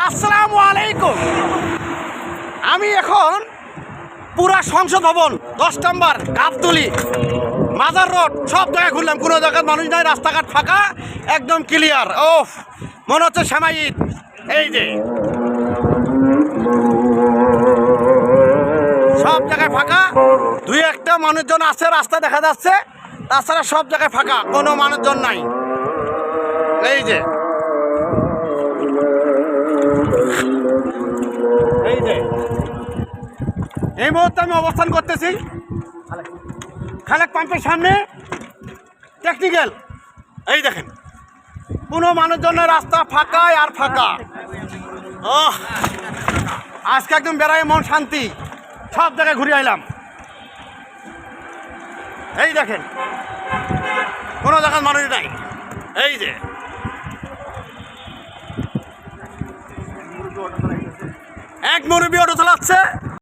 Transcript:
আসসালামু আলাইকুম। আমি এখন পুরা সংসদ ভবন 10 নম্বর গাবতলি মাজার রোড সব জায়গায় ঘুরলাম, কোনো জায়গায় মানুষ নাই, রাস্তাঘাট ফাঁকা, একদম ক্লিয়ার। ওফ, মনে হচ্ছে সেমাই ঈদ। এই যে সব জায়গায় ফাঁকা, দুই একটা মানুষজন আছে, রাস্তা দেখা যাচ্ছে, তাছাড়া সব জায়গায় ফাঁকা, কোনো মানুষজন নাই। এই যে এই মুহূর্তে আমি অবস্থান করতেছি খালেক পাম্পের সামনে, টেকনিক্যাল। এই দেখেন কোনো মানুষজনের রাস্তা ফাঁকা আর ফাঁকা। আজকে একদম বেড়ায় মন শান্তি, সব জায়গায় ঘুরে আইলাম। এই দেখেন কোনো জায়গায় মানুষ নাই। এই যে এক মুরব্বি অটো চালাচ্ছে।